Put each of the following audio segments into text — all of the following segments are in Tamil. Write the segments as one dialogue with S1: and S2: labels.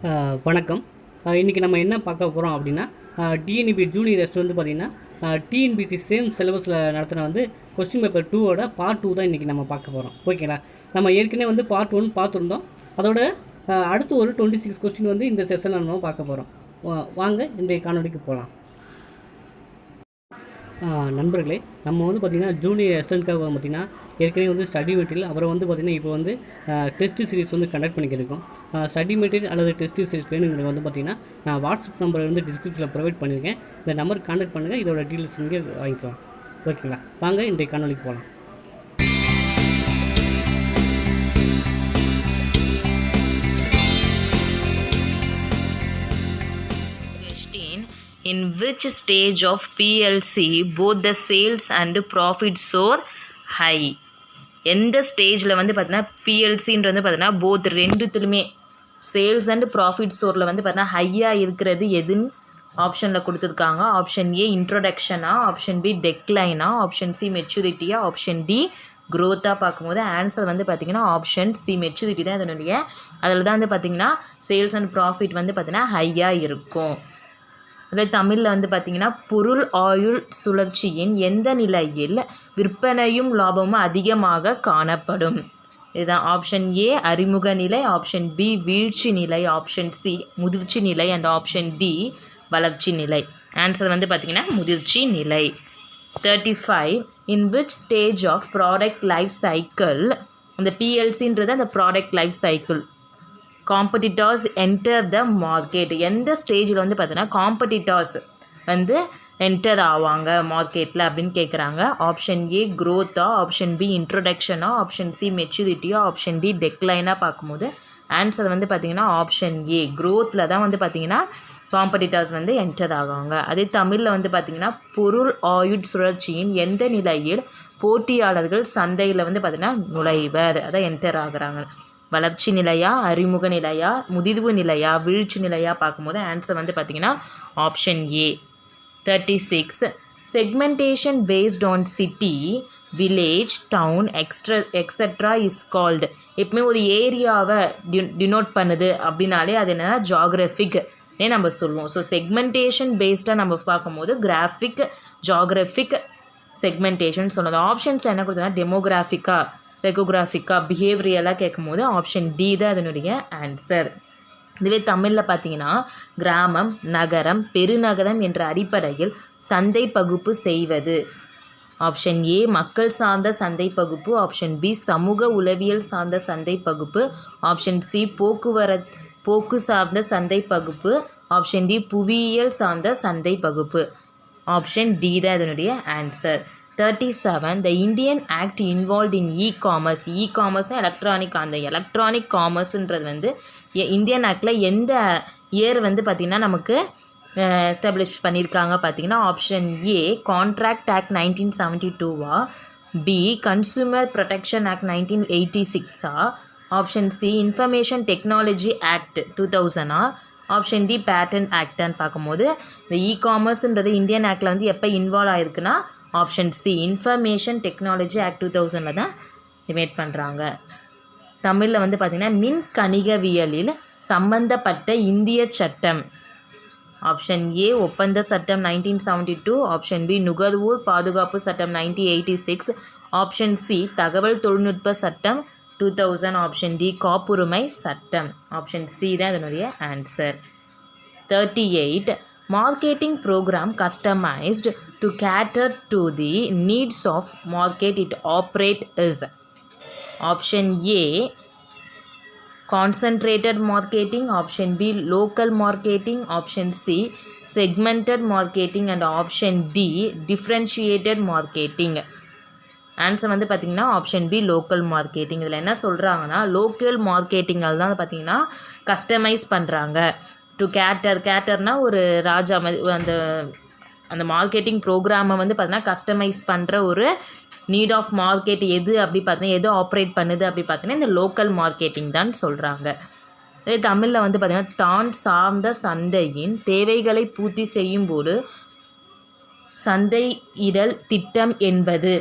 S1: வணக்கம். இன்றைக்கி நம்ம என்ன பார்க்க போகிறோம் அப்படின்னா, டிஎன்இபி ஜூனியர் டெஸ்ட் வந்து பார்த்திங்கன்னா டிஎன்பிசி சேம் சிலபஸில் நடத்தின வந்து கொஸ்டின் பேப்பர் 2ஓட பார்ட் 2 தான் இன்றைக்கி நம்ம பார்க்க போகிறோம். ஓகேங்களா? நம்ம ஏற்கனவே வந்து பார்ட் 1 பார்த்துருந்தோம். அதோட அடுத்து ஒரு 26 கொஸ்டின் வந்து இந்த செஷனில் நம்ம பார்க்க போகிறோம். வாங்க இன்றைய காணொலிக்கு போகலாம். நண்பர்களே, நம்ம வந்து பார்த்திங்கன்னா ஜூனியர் எஸ்என்காக பார்த்திங்கன்னா ஏற்கனவே வந்து ஸ்டடி மெட்டீரியல், அப்புறம் வந்து பார்த்திங்கன்னா இப்போ வந்து டெஸ்ட் சீரிஸ் வந்து கண்டக்ட் பண்ணிக்கிருக்கோம். ஸ்டடி மெட்டீரியல் அல்லது டெஸ்ட் சீரிஸ் வேணுங்கிறது வந்து பார்த்திங்கன்னா நான் வாட்ஸ்அப் நம்பர் வந்து டிஸ்கிரிப்ஷனில் ப்ரொவைட் பண்ணியிருக்கேன். இந்த நம்பருக்கு கான்டாக்ட் பண்ணுங்கள். இதோட டீட்டெயில்ஸ் இங்கே வாங்கிக்கலாம். ஓகேங்களா? வாங்க இன்றைய காணொலிக்கு போகலாம்.
S2: In which stage of PLC both the sales and profits soar high? எந்த ஸ்டேஜில் வந்து பார்த்தீங்கன்னா பிஎல்சின்றது வந்து பார்த்தீங்கன்னா போத் ரெண்டுத்துலையுமே சேல்ஸ் அண்ட் ப்ராஃபிட் சோரில் வந்து பார்த்தீங்கன்னா ஹையாக இருக்கிறது எதுன்னு ஆப்ஷனில் கொடுத்துருக்காங்க. ஆப்ஷன் ஏ இன்ட்ரொடக்ஷனா, ஆப்ஷன் பி டெக்லைனா, ஆப்ஷன் சி மெச்சூரிட்டியா, ஆப்ஷன் டி க்ரோத்தாக பார்க்கும்போது ஆன்சர் வந்து பார்த்திங்கன்னா ஆப்ஷன் சி மெச்சூரிட்டி தான் இதனுடைய. அதில் தான் வந்து பார்த்திங்கன்னா சேல்ஸ் அண்ட் ப்ராஃபிட் வந்து பார்த்திங்கன்னா ஹையாக இருக்கும். அதில் தமிழில் வந்து பார்த்திங்கன்னா பொருள் ஆயுள் சுழற்சியின் எந்த நிலையில் விற்பனையும் லாபமும் அதிகமாக காணப்படும். இதுதான் ஆப்ஷன் ஏ அறிமுக நிலை, ஆப்ஷன் பி வீழ்ச்சி நிலை, ஆப்ஷன் சி முதிர்ச்சி நிலை அண்ட் ஆப்ஷன் டி வளர்ச்சி நிலை. ஆன்சர் வந்து பார்த்திங்கன்னா முதிர்ச்சி நிலை. 35 in which stage of product life cycle, அந்த பிஎல்சின்றது அந்த product life cycle competitors enter the market, எந்த ஸ்டேஜில் வந்து பார்த்தீங்கன்னா காம்படிட்டர்ஸ் வந்து என்டர் ஆவாங்க மார்க்கெட்டில் அப்படின்னு கேட்குறாங்க. ஆப்ஷன் ஏ க்ரோத்தா, ஆப்ஷன் பி இன்ட்ரொடக்ஷனா, ஆப்ஷன் சி மெச்சூரிட்டியா, ஆப்ஷன் டி டெக்லைனாக பார்க்கும்போது ஆன்சர் வந்து பார்த்திங்கன்னா ஆப்ஷன் ஏ க்ரோத்தில் தான் வந்து பார்த்திங்கன்னா காம்படிட்டர்ஸ் வந்து என்டர் ஆகுவாங்க. அதே தமிழில் வந்து பார்த்திங்கன்னா பொருள் ஆயுட் சுழற்சியின் எந்த நிலையில் போட்டியாளர்கள் சந்தையில் வந்து பார்த்திங்கன்னா நுழைவர், அதான் என்டர் ஆகுறாங்க. வளர்ச்சி நிலையா, அறிமுக நிலையா, முதிர்வு நிலையா, வீழ்ச்சி நிலையா பார்க்கும்போது ஆன்சர் வந்து பார்த்திங்கன்னா option A. 36 segmentation based on city, village, town extra is called. எப்பவுமே ஒரு ஏரியாவை டினோட் பண்ணுது அப்படின்னாலே அது என்னென்னா ஜாகிரஃபிக்னே நம்ம சொல்லுவோம். ஸோ செக்மெண்டேஷன் பேஸ்டாக நம்ம பார்க்கும்போது கிராஃபிக், ஜாகிரஃபிக், செக்மெண்டேஷன் சொன்னது. ஆப்ஷன்ஸில் என்ன கொடுத்தா டெமோகிராஃபிக்கா, சைக்கோகிராஃபிக்காக, பிஹேவியலாக கேட்கும்போது ஆப்ஷன் டி தான் அதனுடைய ஆன்சர். இதுவே தமிழில் பார்த்தீங்கன்னா கிராமம், நகரம், பெருநகரம் என்ற அடிப்படையில் சந்தை பகுப்பு செய்வது. ஆப்ஷன் ஏ மக்கள் சார்ந்த சந்தை பகுப்பு, ஆப்ஷன் பி சமூக உளவியல் சார்ந்த சந்தை பகுப்பு, ஆப்ஷன் சி போக்கு சார்ந்த சந்தை பகுப்பு, ஆப்ஷன் டி புவியியல் சார்ந்த சந்தை பகுப்பு. ஆப்ஷன் டி தான் இதனுடைய answer. 37 the Indian Act involved in e-commerce. e-commerce electronic, அந்த எலக்ட்ரானிக் காமர்ஸ்ன்றது வந்து இந்தியன் ஆக்டில் எந்த இயர் வந்து பார்த்திங்கன்னா நமக்கு எஸ்டாப்ளிஷ் பண்ணியிருக்காங்க பார்த்திங்கன்னா ஆப்ஷன் ஏ கான்ட்ராக்ட் ஆக்ட் 1972வா, பி கன்சூமர் ப்ரொடெக்ஷன் ஆக்ட் 1986ஆ, option C information technology act 2000ஆ, ஆப்ஷன் டி பேட்டன்ட் ஆக்டான்னு பார்க்கும்போது இந்த இ-காமர்ஸ்ன்றது இந்தியன் ஆக்டில் வந்து எப்போ இன்வால்வ் ஆகிருக்குன்னா option C information technology act 2000 தான் டிமேட் பண்ணுறாங்க. தமிழில் வந்து பார்த்திங்கன்னா மின் கணிகவியலில் சம்பந்தப்பட்ட இந்திய சட்டம். ஆப்ஷன் ஏ ஒப்பந்த சட்டம் 1972, ஆப்ஷன் பி நுகர்வோர் பாதுகாப்பு சட்டம் 1986, ஆப்ஷன் சி தகவல் தொழில்நுட்ப சட்டம் 2000, ஆப்ஷன் டி காப்புரிமை சட்டம். ஆப்ஷன் சி தான் இதனுடைய answer. 38 marketing program customized to cater to the needs of market it operate is. Option A concentrated marketing, option B local marketing, option C segmented marketing and option D differentiated marketing. Answer வந்து பார்த்திங்கன்னா ஆப்ஷன் பி லோக்கல் மார்க்கெட்டிங். இதில் என்ன சொல்கிறாங்கன்னா லோக்கல் மார்க்கெட்டிங்கில் தான் பார்த்திங்கன்னா கஸ்டமைஸ் பண்ணுறாங்க. டு கேட்டர்னால் ஒரு ராஜா அந்த அந்த மார்க்கெட்டிங் ப்ரோக்ராமை வந்து பார்த்தீங்கன்னா கஸ்டமைஸ் பண்ணுற ஒரு நீட் ஆஃப் மார்க்கெட் எது அப்படி பார்த்தீங்கன்னா எது ஆப்ரேட் பண்ணுது அப்படி பார்த்தீங்கன்னா இந்த லோக்கல் மார்க்கெட்டிங் தான் சொல்கிறாங்க. இதே தமிழில் வந்து பார்த்திங்கன்னா தான் சார்ந்த சந்தையின் தேவைகளை பூர்த்தி செய்யும்போது சந்தையிடல் திட்டம் என்பது.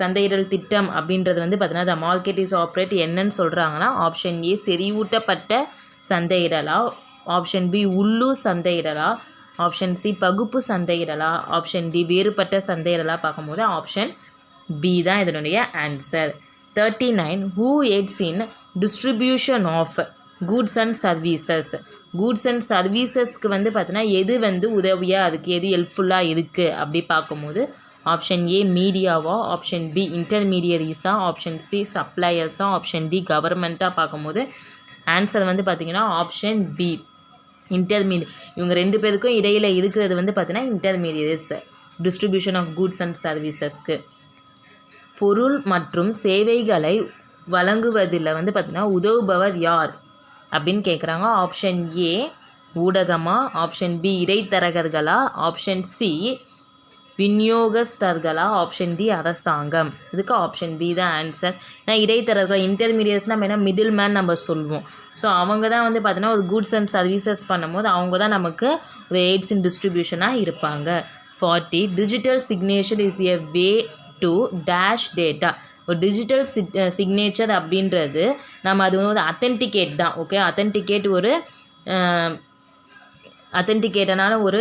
S2: சந்தையிடல் திட்டம் அப்படின்றது வந்து பார்த்திங்கன்னா த மார்க்கெட் இஸ் ஆப்ரேட் என்னன்னு சொல்கிறாங்கன்னா ஆப்ஷன் ஏ செறிவூட்டப்பட்ட சந்தையிடலா, ஆப்ஷன் பி உள்ளூர் சந்தையிடலா, ஆப்ஷன் சி பகுப்பு சந்தையிடலா, ஆப்ஷன் டி வேறுபட்ட சந்தையிடலா பார்க்கும்போது ஆப்ஷன் பி தான் இதனுடைய answer. 39 who aids in distribution of goods and services. Goods and சர்வீசஸ்க்கு வந்து பார்த்தீங்கன்னா எது வந்து உதவியாக அதுக்கு எது ஹெல்ப்ஃபுல்லாக இருக்குது அப்படி பார்க்கும்போது ஆப்ஷன் ஏ மீடியாவா, ஆப்ஷன் பி இன்டர்மீடியரிஸா, ஆப்ஷன் சி சப்ளையர்ஸா, ஆப்ஷன் டி கவர்மெண்ட்டாக பார்க்கும்போது ஆன்சர் வந்து பார்த்திங்கன்னா ஆப்ஷன் பி இவங்க 2 பேருக்கும் இடையில் இருக்கிறது வந்து பார்த்தீங்கன்னா intermediaries distribution of goods and சர்வீசஸ்க்கு. பொருள் மற்றும் சேவைகளை வழங்குவதில் வந்து பார்த்திங்கன்னா உதவுபவர் யார் அப்படின்னு கேட்குறாங்க. ஆப்ஷன் ஏ ஊடகமா, ஆப்ஷன் பி இடைத்தரகர்களா, ஆப்ஷன் சி விநியோகஸ்தர்களா, ஆப்ஷன் டி அரசாங்கம். இதுக்கு ஆப்ஷன் பி தான் ஆன்சர். ஏன்னா இடைத்தரகர்கள் இன்டர்மீடியட்ஸ்னால் நம்ம என்ன மிடில் மேன் நம்ம சொல்லுவோம். ஸோ அவங்க தான் வந்து பார்த்தீங்கன்னா ஒரு கூட்ஸ் அண்ட் சர்வீசஸ் பண்ணும்போது அவங்க தான் நமக்கு ஒரு எய்ட்ஸ் இன் டிஸ்ட்ரிபியூஷனாக இருப்பாங்க. 40 digital signature is a way to dash data. ஒரு டிஜிட்டல் சிக்னேச்சர் அப்படின்றது நம்ம அது வந்து அத்தென்டிகேட் தான். ஓகே, அத்தென்டிகேட்டனால ஒரு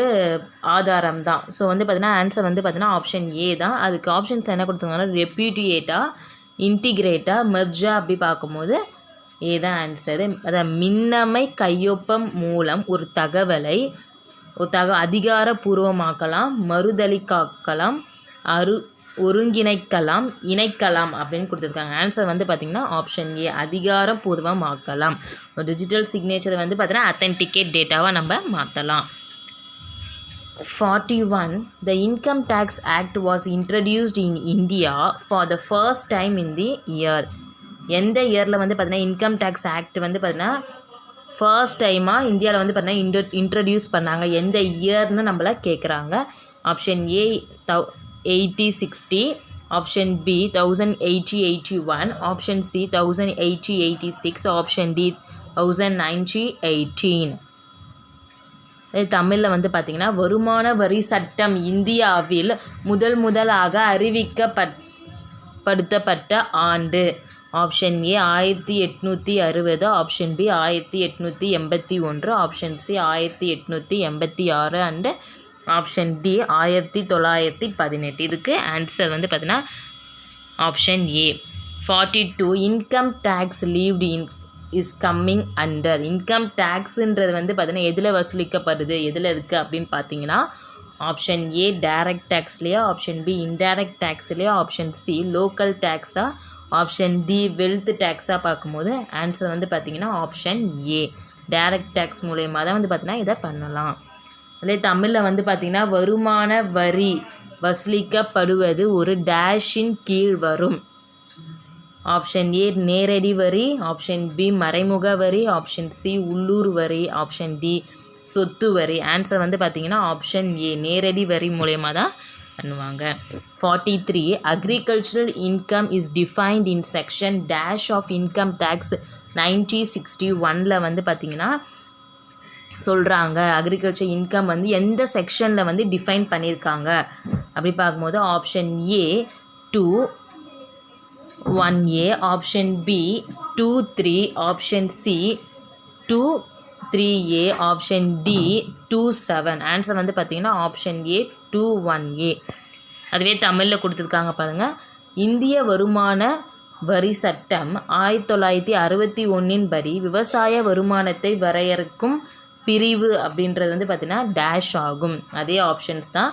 S2: ஆதாரம் தான். ஸோ வந்து பார்த்தீங்கன்னா ஆன்சர் வந்து பார்த்தீங்கன்னா ஆப்ஷன் ஏ தான். அதுக்கு ஆப்ஷன்ஸ் என்ன கொடுத்துருக்காங்கன்னா ரெப்யூட்டியேட்டா, இன்டிகிரேட்டா, மெர்ஜா அப்படி பார்க்கும்போது ஏ தான் ஆன்சரு. அதான் மின்னமை கையொப்பம் மூலம் ஒரு தகவலை அதிகாரப்பூர்வமாக்கலாம், மறுதளிக்காக்கலாம், ஒருங்கிணைக்கலாம், இணைக்கலாம் அப்படின்னு கொடுத்துருக்காங்க. ஆன்சர் வந்து பார்த்திங்கன்னா ஆப்ஷன் ஏ அதிகாரப்பூர்வமாக்கலாம். ஒரு டிஜிட்டல் சிக்னேச்சரை வந்து பார்த்திங்கன்னா அத்தென்டிகேட் டேட்டாவாக நம்ம மாற்றலாம். 41 The Income Tax Act was introduced in India for the first time in the year. எந்த இயரில் வந்து பார்த்திங்கன்னா இன்கம் டேக்ஸ் ஆக்ட் வந்து பார்த்திங்கன்னா ஃபர்ஸ்ட் டைமாக இந்தியாவில் வந்து பார்த்திங்கன்னா இன்ட்ரடியூஸ் பண்ணாங்க. எந்த இயர்னு நம்மளை கேட்குறாங்க. Option A 80-60, option B 1080-81, option C 1080-86, option D 1090-18. தமிழில் வந்து பார்த்திங்கன்னா வருமான வரி சட்டம் இந்தியாவில் முதலாக அறிவிக்கப்படுத்தப்பட்ட ஆண்டு. Option A 1860, option B 1881, option C 1886 and option D 1918. இதுக்கு ஆன்சர் வந்து பார்த்தீங்கன்னா option A. 42 income tax levied is coming under. Income டேக்ஸுன்றது வந்து பார்த்தீங்கன்னா எதில் வசூலிக்கப்படுது, எதில் இருக்குது அப்படின்னு பார்த்தீங்கன்னா ஆப்ஷன் ஏ டைரக்ட் டேக்ஸ்லையா, ஆப்ஷன் பி இன்டைரக்ட் டேக்ஸ்லையா, ஆப்ஷன் சி லோக்கல் டேக்ஸா, ஆப்ஷன் டி வெல்த் டேக்ஸாக பார்க்கும்போது ஆன்சர் வந்து பார்த்திங்கன்னா ஆப்ஷன் ஏ டைரக்ட் டேக்ஸ் மூலயமா தான் வந்து பார்த்திங்கன்னா இதை பண்ணலாம். அதே தமிழில் வந்து பார்த்திங்கன்னா வருமான வரி வசூலிக்கப்படுவது ஒரு டேஷின் கீழ் வரும். ஆப்ஷன் ஏ நேரடி வரி, ஆப்ஷன் பி மறைமுக வரி, ஆப்ஷன் சி உள்ளூர் வரி, ஆப்ஷன் டி சொத்து வரி. ஆன்சர் வந்து பார்த்திங்கன்னா ஆப்ஷன் ஏ நேரடி வரி மூலயமா தான் பண்ணுவாங்க. 43 agricultural income is defined in section dash of income tax 1961 வந்து பார்த்திங்கன்னா சொல்கிறாங்க. அக்ரிகல்ச்சர் இன்கம் வந்து எந்த செக்ஷனில் வந்து டிஃபைன் பண்ணியிருக்காங்க அப்படி பார்க்கும்போது option A 2(1)(a), option B 2(3), option C 2(3)(a), option D 2(7). Answer வந்து பார்த்திங்கன்னா ஆப்ஷன் ஏ 2(1)(a). அதுவே தமிழில் கொடுத்துருக்காங்க பாருங்கள். இந்திய வருமான வரி சட்டம் 1961 படி விவசாய வருமானத்தை வரையறுக்கும் பிரிவு அப்படின்றது வந்து பார்த்திங்கன்னா டேஷ் ஆகும். அதே ஆப்ஷன்ஸ் தான்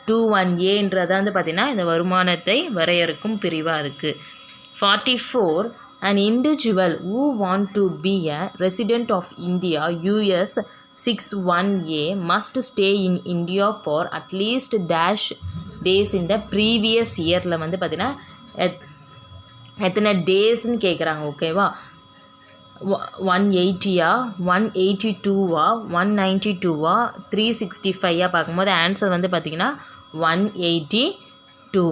S2: 2(1)(a)ன்றது வந்து பார்த்திங்கன்னா இந்த வருமானத்தை வரையறுக்கும் பிரிவாக இருக்குது. 44 an individual who want to be a resident of India US 61(a) must stay in India for at least dash days in the previous yearல வந்து பார்த்திங்கன்னா எத்தனை டேஸ்ன்னு கேட்குறாங்க. ஓகேவா, 180 182 192 365 பார்க்கும்போது ஆன்சர் வந்து பார்த்திங்கன்னா 182.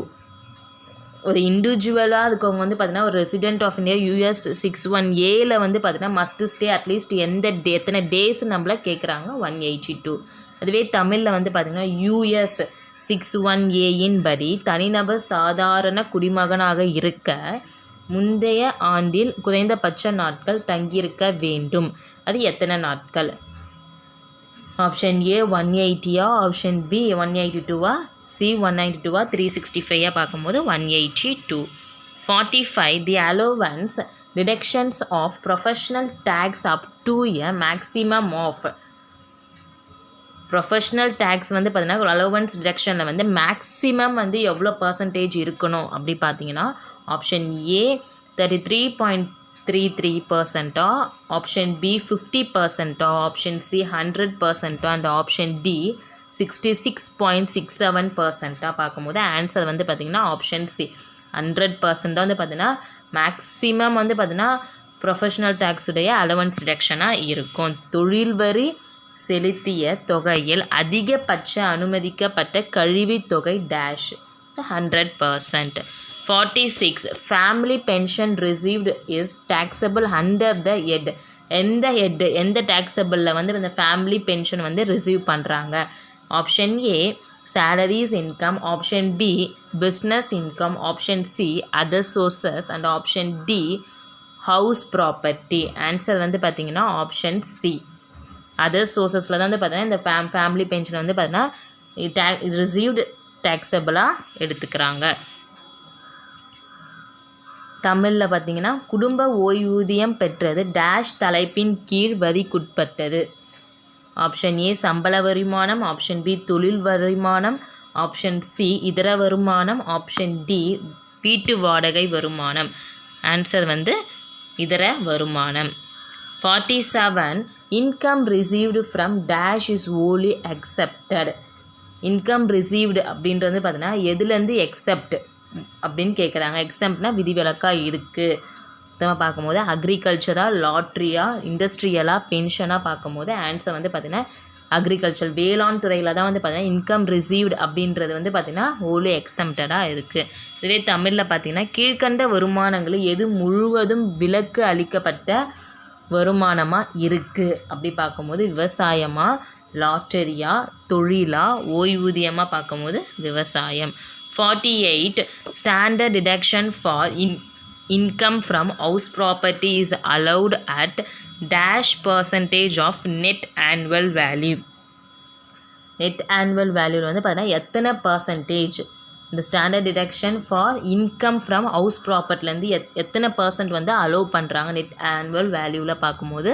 S2: ஒரு இண்டிவிஜுவலாக இருக்கவங்க வந்து பார்த்திங்கன்னா ஒரு ரெசிடென்ட் ஆஃப் இந்தியா US 61(a)ல வந்து பார்த்திங்கன்னா மஸ்ட் ஸ்டே அட்லீஸ்ட் எத்தனை டேஸ் நம்மள கேட்குறாங்க 182. அதுவே தமிழில் வந்து பார்த்திங்கன்னா US 61(a)ன் படி தனிநபர் சாதாரண குடிமகனாக இருக்க முந்தைய ஆண்டில் குறைந்தபட்ச நாட்கள் தங்கியிருக்க வேண்டும். அது எத்தனை நாட்கள்? Option A 180 option B 182 C 192 365 பார்க்கும்போது 182. 45 the allowance deductions of professional tax up to a maximum of professional tax வந்து பார்த்தீங்கன்னா அலோவன்ஸ் டிடக்ஷனில் வந்து மேக்ஸிமம் வந்து எவ்வளோ பர்சன்டேஜ் இருக்கணும் அப்படி பார்த்தீங்கன்னா option A 33.33%, option B 50%, option C 100% and option D 66.67% பார்க்கும்போது ஆன்சர் வந்து பார்த்திங்கன்னா ஆப்ஷன் சி 100% வந்து பார்த்திங்கன்னா மேக்ஸிமம் வந்து பார்த்திங்கன்னா ப்ரொஃபஷ்னல் டேக்ஸுடைய அலவன்ஸ் டிடக்ஷனாக இருக்கும். தொழில் வரி செலுத்திய தொகையில் அதிகபட்ச அனுமதிக்கப்பட்ட கழிவுத் தொகை dash 100%. 46 family pension received is taxable under the head. எந்த டேக்ஸபிளில் வந்து இந்த ஃபேமிலி பென்ஷன் வந்து ரிசீவ் பண்ணுறாங்க? Option A salaries income, option B business income, option C other sources and option D house property. Answer வந்து பார்த்திங்கன்னா ஆப்ஷன் சி அதர் சோர்ஸஸில் தான் வந்து பார்த்தீங்கன்னா இந்த ஃபேமிலி பென்ஷன் வந்து பார்த்தீங்கன்னா ரிசீவ்டு டேக்ஸபிளாக எடுத்துக்கிறாங்க. தமிழில் பார்த்தீங்கன்னா குடும்ப ஓய்வூதியம் பெற்றது டேஷ் தலைப்பின் கீழ் வரிக்குட்பட்டது. ஆப்ஷன் ஏ சம்பள வருமானம், ஆப்ஷன் பி தொழில் வருமானம், ஆப்ஷன் சி இதர வருமானம், ஆப்ஷன் டி வீட்டு வாடகை வருமானம். ஆன்சர் வந்து இதர வருமானம். 47 income received from dash is Oli accepted. Income received அப்படின்றது பார்த்தீங்கன்னா எதுலேருந்து எக்ஸப்ட் அப்படின்னு கேட்குறாங்க. எக்ஸப்ட்னா விதிவிலக்காக இருக்குது. மொத்தமாக பார்க்கும்போது அக்ரிகல்ச்சராக, லாட்ரியாக, இண்டஸ்ட்ரியலாக, பென்ஷனாக பார்க்கும்போது ஆன்சர் வந்து பார்த்திங்கன்னா அக்ரிகல்ச்சர் வேளாண் துறையில் தான் வந்து பார்த்திங்கன்னா இன்கம் ரிசீவ்டு அப்படின்றது வந்து பார்த்திங்கன்னா ஓலி எக்ஸம்ப்டடாக இருக்குது. இதுவே தமிழில் பார்த்திங்கன்னா கீழ்கண்ட வருமானங்கள் எது முழுவதும் விலக்கு அளிக்கப்பட்ட வருமானமாக இருக்குது அப்படி பார்க்கும்போது விவசாயமாக, லாட்டரியா, தொழிலா, ஓய்வூதியமாக பார்க்கும்போது விவசாயம். 48 standard deduction for income from house property is allowed at dash percentage of net annual value. net annual value வந்து பார்த்தீங்கன்னா எத்தனை பர்சன்டேஜ் இந்த standard deduction for income from house ப்ராப்பர்ட்டிலேருந்து எத்தனை பர்சன்ட் வந்து அலோவ் பண்ணுறாங்க நெட் ஆனுவல் வேல்யூவில் பார்க்கும்போது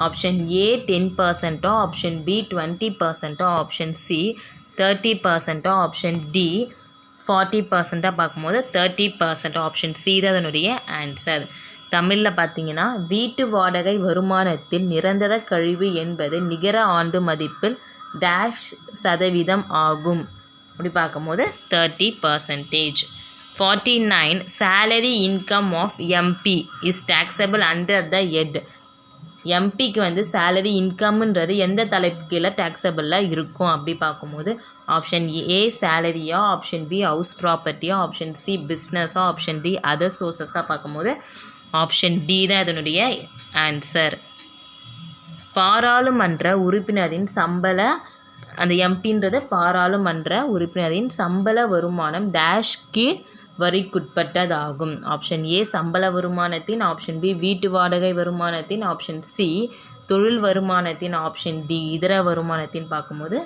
S2: option A 10%, option B 20%, option C 30%, option D 40% பார்க்கும்போது 30%, ஆப்ஷன் சி தான் அதனுடைய ஆன்சர். தமிழில் பார்த்தீங்கன்னா வீட்டு வாடகை வருமானத்தில் நிரந்தர கழிவு என்பது நிகர ஆண்டு மதிப்பில் டேஷ் சதவீதம் ஆகும் அப்படி பார்க்கும்போது 30%. 49 salary income of MP is taxable under the head. எம்பிக்கு வந்து சேலரி இன்கம்ன்றது எந்த தலைப்பு கீழே டேக்ஸபிளில் இருக்கும் அப்படி பார்க்கும்போது ஆப்ஷன் ஏ சேலரியா, ஆப்ஷன் பி ஹவுஸ் ப்ராப்பர்ட்டியா, ஆப்ஷன் சி பிஸ்னஸா, ஆப்ஷன் டி அதர் சோர்ஸஸாக பார்க்கும்போது ஆப்ஷன் டி தான் இதனுடைய ஆன்சர். பாராளுமன்ற உறுப்பினரின் சம்பள அந்த எம்பின்றது பாராளுமன்ற உறுப்பினரின் சம்பள வருமானம் டேஷ் கீழ் வரிக்குட்பட்டதாகும். ஆப்ஷன் ஏ சம்பள வருமானத்தின், ஆப்ஷன் பி வீட்டு வாடகை வருமானத்தின், ஆப்ஷன் சி தொழில் வருமானத்தின், ஆப்ஷன் டி இதர வருமானத்தின் பார்க்கும்போது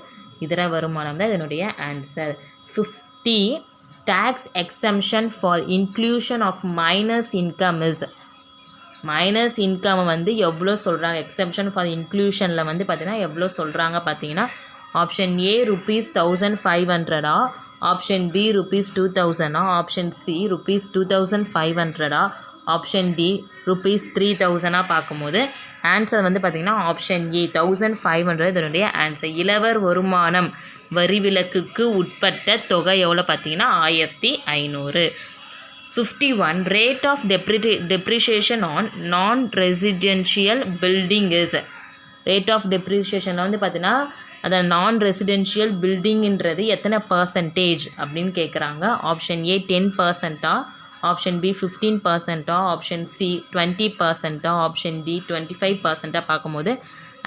S2: இதர வருமானம் தான் இதனுடைய answer. 50 tax exemption for inclusion of minus income is. Minus income வந்து எவ்வளோ சொல்கிறாங்க எக்ஸம்ஷன் ஃபார் இன்க்ளூஷனில் வந்து பார்த்திங்கன்னா எவ்வளோ சொல்கிறாங்க பார்த்தீங்கன்னா option A ₹1500, option B ₹2000, option C ₹2500, option D ₹3000 பார்க்கும்போது ஆன்சர் வந்து பார்த்திங்கன்னா ஆப்ஷன் ஏ 1500 இதனுடைய ஆன்சர். இளவர் வருமானம் வரி விலக்குக்கு உட்பட்ட தொகை எவ்வளோ பார்த்தீங்கன்னா 1500. 51 rate of depreciation on non residential building is. Rate of டெப்ரிஷியேஷனில் வந்து பார்த்தீங்கன்னா அந்த நான் ரெசிடென்ஷியல் பில்டிங்ன்றது எத்தனை பர்சன்டேஜ் அப்படின்னு கேட்குறாங்க. Option A 10%, option B 15%, option C 20%, option D 25% பார்க்கும்போது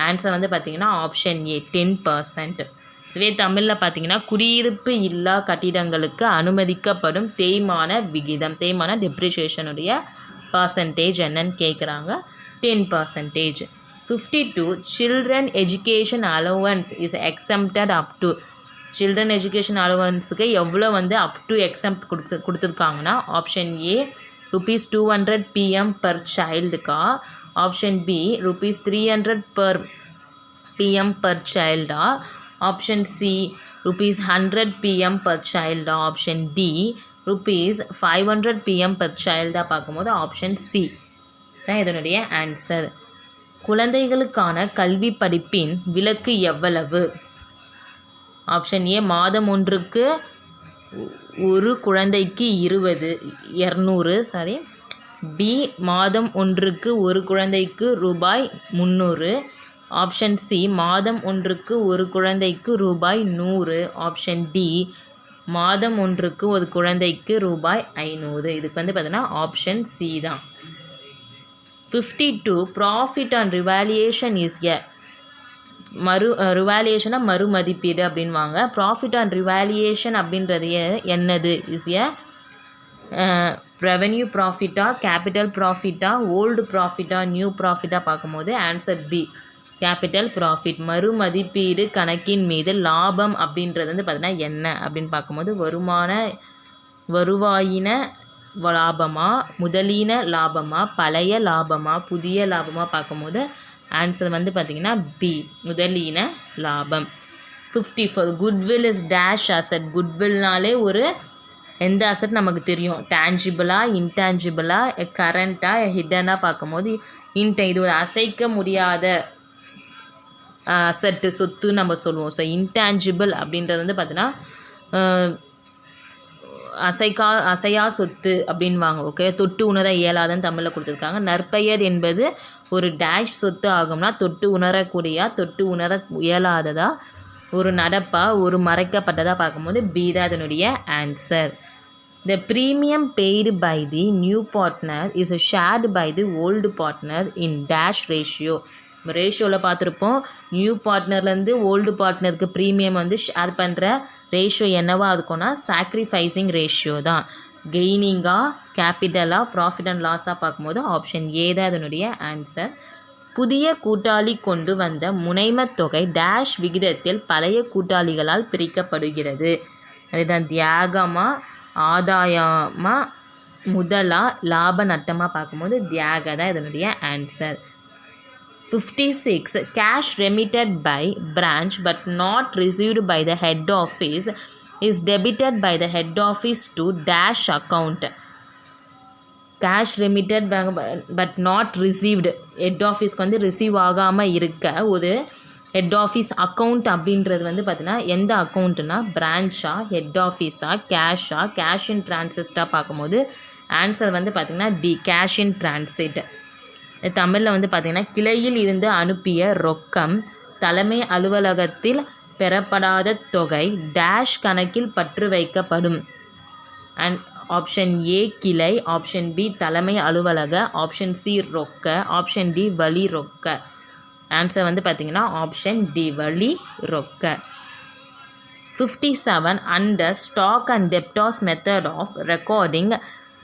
S2: ஆன்சர் வந்து பார்த்திங்கன்னா ஆப்ஷன் ஏ 10%. இதுவே தமிழில் பார்த்திங்கன்னா குடியிருப்பு இல்லா கட்டிடங்களுக்கு அனுமதிக்கப்படும் தேய்மான விகிதம் தேய்மான டெப்ரிஷியேஷனுடைய பர்சன்டேஜ் என்னன்னு கேட்குறாங்க 10%. 52 children education allowance is exempted up to. Children education அலவன்ஸுக்கு எவ்வளோ வந்து அப் டு எக்ஸம்ப்ட் கொடுத்துருக்காங்கன்னா ஆப்ஷன் ஏ ₹200 PM பர் சைல்டுக்கா, option B ₹300 per PM per சைல்டா, ஆப்ஷன் சி ₹100 PM பர் சைல்டா, ஆப்ஷன் டி ₹500 PM பர் சைல்டாக பார்க்கும்போது ஆப்ஷன் சி தான் இதனுடைய ஆன்சர். குழந்தைகளுக்கான கல்வி படிப்பின் விலக்கு எவ்வளவு? ஆப்ஷன் ஏ மாதம் ஒன்றுக்கு ஒரு குழந்தைக்கு 200, பி மாதம் ஒன்றுக்கு ஒரு குழந்தைக்கு ₹300, ஆப்ஷன் சி மாதம் ஒன்றுக்கு ஒரு குழந்தைக்கு ₹100, ஆப்ஷன் டி மாதம் ஒன்றுக்கு ஒரு குழந்தைக்கு ₹500. இதுக்கு வந்து பார்த்தீங்கன்னா ஆப்ஷன் சி தான். 52 profit and revaluation is a ரிவாலியேஷனாக மறுமதிப்பீடு அப்படின்வாங்க. ப்ராஃபிட் அண்ட் ரிவாலியேஷன் அப்படின்றது என்னது? இஸ் எ ரெவென்யூ ப்ராஃபிட்டா, கேபிட்டல் ப்ராஃபிட்டா, ஓல்டு ப்ராஃபிட்டா, நியூ ப்ராஃபிட்டாக பார்க்கும்போது ஆன்சர் பி கேபிட்டல் ப்ராஃபிட். மறுமதிப்பீடு கணக்கின் மீது லாபம் அப்படின்றது வந்து பார்த்திங்கன்னா என்ன அப்படின்னு பார்க்கும்போது வருவாயின லாபமா, முதலீன லாபமா, பழைய லாபமா, புதிய லாபமா பார்க்கும்போது ஆன்சர் வந்து பார்த்திங்கன்னா பி முதலீன லாபம். 54 குட்வில் இஸ் டேஷ் அசட். குட்வில்னாலே ஒரு எந்த அசட் நமக்கு தெரியும்? டேஞ்சிபிளா, இன்டேஞ்சிபிளா, கரண்ட்டாக, ஹிடனாக பார்க்கும்போது இது ஒரு அசைக்க முடியாத அசட்டு, சொத்து நம்ம சொல்லுவோம். ஸோ இன்டேஞ்சிபிள் அப்படின்றது வந்து பார்த்தீங்கன்னா அசையா சொத்து அப்படின்வாங்க. ஓகே, தொட்டு உணர இயலாதன்னு தமிழில் கொடுத்துருக்காங்க. நற்பெயர் என்பது ஒரு டேஷ் சொத்து ஆகும்னா தொட்டு உணரக்கூடியா, தொட்டு உணர இயலாததா, ஒரு நடப்பா, ஒரு மறைக்கப்பட்டதாக பார்க்கும்போது பி தான் அதனுடைய answer. The premium paid by the new partner is shared by the old partner in dash ratio. ரேஷியோவில் பார்த்துருப்போம். நியூ பார்ட்னர்லேருந்து ஓல்டு பார்ட்னருக்கு ப்ரீமியம் வந்து ஷேர் பண்ணுற ரேஷியோ என்னவா இருக்கும்னா சாக்ரிஃபைசிங் ரேஷியோ தான். கெய்னிங்காக, கேபிட்டலாக, ப்ராஃபிட் அண்ட் லாஸாக பார்க்கும்போது ஆப்ஷன் ஏ தான் அதனுடைய ஆன்சர். புதிய கூட்டாளி கொண்டு வந்த முனைமத் தொகை டேஷ் விகிதத்தில் பழைய கூட்டாளிகளால் பிரிக்கப்படுகிறது. அதுதான் தியாகமாக, ஆதாயமாக, முதலா, லாப நட்டமாக பார்க்கும்போது தியாக தான் இதனுடைய answer. 56 cash remitted by branch but not received by the head office is debited by the head office to dash account. Cash remitted but not received, head office வந்து ரிசீவ் ஆகாமல் இருக்க ஒரு ஹெட் ஆஃபீஸ் அக்கௌண்ட் அப்படின்றது வந்து பார்த்தீங்கன்னா எந்த அக்கௌண்ட்டுனா பிரான்ச்சா, ஹெட் ஆஃபீஸா, கேஷா, கேஷ் இன் டிரான்சிட்டாக பார்க்கும்போது ஆன்சர் வந்து பார்த்திங்கன்னா டி கேஷ் இன் டிரான்சிட். தமிழில் வந்து பார்த்திங்கன்னா கிளையில் இருந்து அனுப்பிய ரொக்கம் தலைமை அலுவலகத்தில் பெறப்படாத தொகை டேஷ் கணக்கில் பற்று வைக்கப்படும். அண்ட் ஆப்ஷன் ஏ கிளை, ஆப்ஷன் பி தலைமை அலுவலக, ஆப்ஷன் சி ரொக்க, ஆப்ஷன் டி வழி ரொக்க. ஆன்சர் வந்து பார்த்திங்கன்னா ஆப்ஷன் டி வழி ரொக்க. 57 under stock and debtors method of recording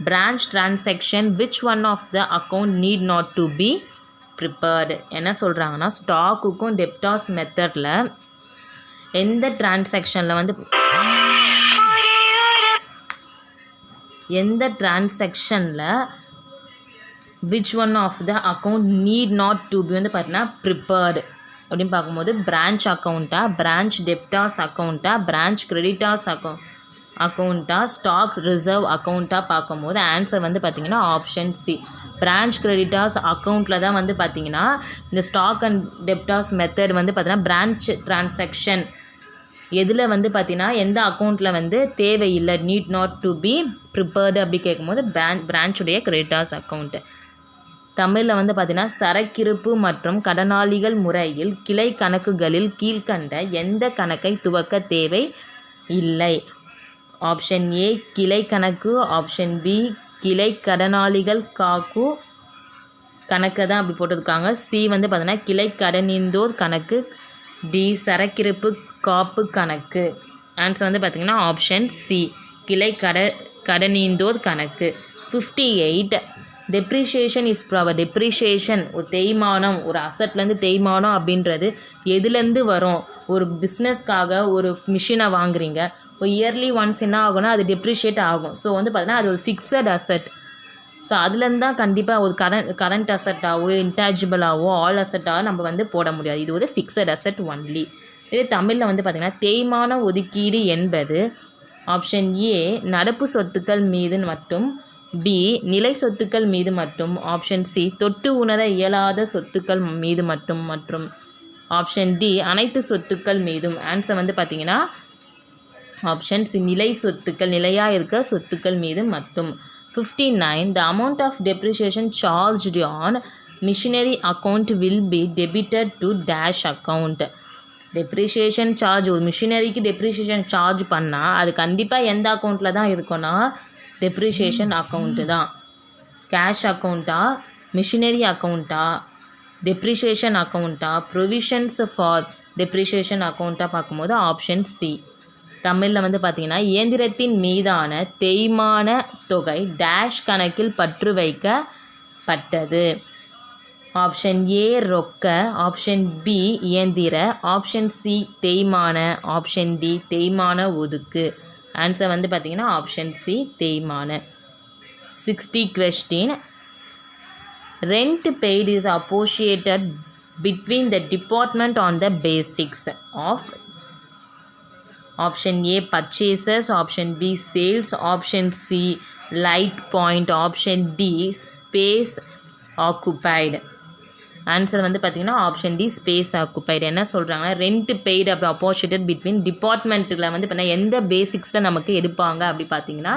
S2: branch transaction which one of the account need not to be prepared. என்ன சொல்கிறாங்கன்னா ஸ்டாக்குக்கும் டெப்டாஸ் மெத்தடில் எந்த டிரான்சாக்ஷனில் வந்து which one of the account need not to be வந்து பார்த்தீங்கன்னா prepared அப்படின்னு பார்க்கும்போது பிரான்ச் அக்கௌண்ட்டா, பிரான்ச் டெப்டாஸ் அக்கௌண்ட்டா, பிரான்ச் கிரெடிட்டாஸ் அக்கௌண்ட்டா, ஸ்டாக்ஸ் ரிசர்வ் அக்கௌண்ட்டாக பார்க்கும்போது ஆன்சர் வந்து பார்த்திங்கன்னா ஆப்ஷன் சி பிரான்ச் கிரெடிட்டாஸ் அக்கௌண்ட்டில் தான் வந்து பார்த்திங்கன்னா இந்த ஸ்டாக் அண்ட் டெப்டாஸ் மெத்தட் வந்து பார்த்திங்கன்னா பிரான்ச் டிரான்சாக்ஷன் எதில் வந்து பார்த்திங்கன்னா எந்த அக்கௌண்ட்டில் வந்து தேவையில்லை, need not to be prepared அப்படி கேட்கும்போது பிரான்ச்சுடைய கிரெடிட்டாஸ் அக்கௌண்ட்டு. தமிழில் வந்து பார்த்திங்கன்னா சரக்கிருப்பு மற்றும் கடனாளிகள் முறையில் கிளை கணக்குகளில் கீழ்கண்ட எந்த கணக்கை துவக்க தேவை இல்லை. ஆப்ஷன் ஏ கிளை கணக்கு, ஆப்ஷன் பி கிளை கடனாளிகள் காக்கு கணக்கை தான் அப்படி போட்டிருக்காங்க, சி வந்து பார்த்திங்கன்னா கிளை கடனீந்தோர் கணக்கு, டி சரக்கிருப்பு காப்பு கணக்கு. ஆன்சர் வந்து பார்த்திங்கன்னா ஆப்ஷன் சி கிளை கடனீந்தோர் கணக்கு. 58 டெப்ரிஷியேஷன் இஸ் ப்ராவர். டெப்ரிஷியேஷன் ஒரு தேய்மானம், ஒரு அசட்லேருந்து தேய்மானம் அப்படின்றது எதுலேருந்து வரும்? ஒரு பிஸ்னஸ்க்காக ஒரு மிஷினை வாங்குறீங்க, ஒரு இயர்லி ஒன்ஸ் என்ன ஆகும்னா அது டெப்ரிஷியேட் ஆகும். ஸோ வந்து பார்த்தீங்கன்னா அது ஒரு ஃபிக்ஸட் அசட். ஸோ அதுலேருந்து தான் கண்டிப்பாக ஒரு கரண்ட் அசட்டாவோ இன்டாஜிபிளாவோ ஆல் அசட்டாவோ நம்ம வந்து போட முடியாது. இது ஒரு ஃபிக்ஸட் அசட் ஒன்லி. இதே தமிழில் வந்து பார்த்திங்கன்னா தேய்மான ஒதுக்கீடு என்பது ஆப்ஷன் ஏ நடப்பு சொத்துக்கள் மீது மட்டும், பி நிலை சொத்துக்கள் மீது மட்டும், ஆப்ஷன் சி தொட்டு உணர இயலாத சொத்துக்கள் மீது மட்டும், மற்றும் ஆப்ஷன் டி அனைத்து சொத்துக்கள் மீதும். ஆன்சர் வந்து பார்த்திங்கன்னா ஆப்ஷன் சி நிலை சொத்துக்கள், நிலையாக இருக்கிற சொத்துக்கள் மீது மட்டும். 59. The amount of depreciation charged on machinery account will be debited to dash account. Depreciation charge ஒரு மிஷினரிக்கு டெப்ரிஷியேஷன் சார்ஜ் பண்ணால் அது கண்டிப்பாக எந்த அக்கௌண்ட்டில் தான் இருக்குன்னா டெப்ரிஷியேஷன் அக்கௌண்ட்டு தான். கேஷ் அக்கௌண்ட்டா, மிஷினரி அக்கௌண்ட்டா, டெப்ரிஷியேஷன் அக்கௌண்ட்டா, ப்ரொவிஷன்ஸ் ஃபார் டெப்ரிஷியேஷன் அக்கௌண்ட்டாக பார்க்கும்போது ஆப்ஷன் சி. தமிழில் வந்து பார்த்திங்கன்னா இயந்திரத்தின் மீதான தேய்மான தொகை டேஷ் கணக்கில் பற்று வைக்கப்பட்டது. ஆப்ஷன் ஏ ரொக்க, ஆப்ஷன் பி இயந்திர, ஆப்ஷன் சி தேய்மான, ஆப்ஷன் டி தேய்மான ஒதுக்கு. ஆன்சர் வந்து பார்த்திங்கன்னா ஆப்ஷன் சி தேய்மான. 60 question. Rent paid is apportioned between the department on the basics of option A purchases, option B sales, option C light point, option D space occupied. Answer வந்து பார்த்திங்கன்னா ஆப்ஷன் டி ஸ்பேஸ் ஆக்குப்பைடு. என்ன சொல்கிறாங்கன்னா ரெண்ட் பெய்டு அப்புறம் அப்போசிட்டட் பிட்வீன் டிபார்ட்மெண்ட்டில் வந்து பார்த்தீங்கன்னா எந்த பேசிக்ஸில் நமக்கு எடுப்பாங்க அப்படி பார்த்தீங்கன்னா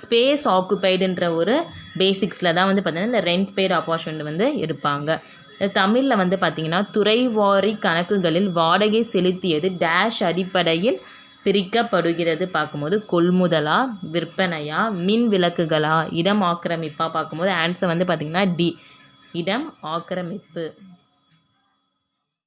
S2: ஸ்பேஸ் ஆக்குப்பைடுன்ற ஒரு பேசிக்ஸில் தான் வந்து பார்த்திங்கன்னா இந்த ரெண்ட் பெய்டு அப்போர்ச்சுனிட்டி வந்து எடுப்பாங்க. தமிழில் வந்து பார்த்திங்கன்னா துறைவாரி கணக்குகளில் வாடகை செலுத்தியது டேஷ் அடிப்படையில் பிரிக்கப்படுகிறது பார்க்கும்போது கொள்முதலா, விற்பனையா, மின் விளக்குகளா, இடம் ஆக்கிரமிப்பாக பார்க்கும்போது ஆன்சர் வந்து பார்த்திங்கன்னா டி இடம் ஆக்கிரமிப்பு.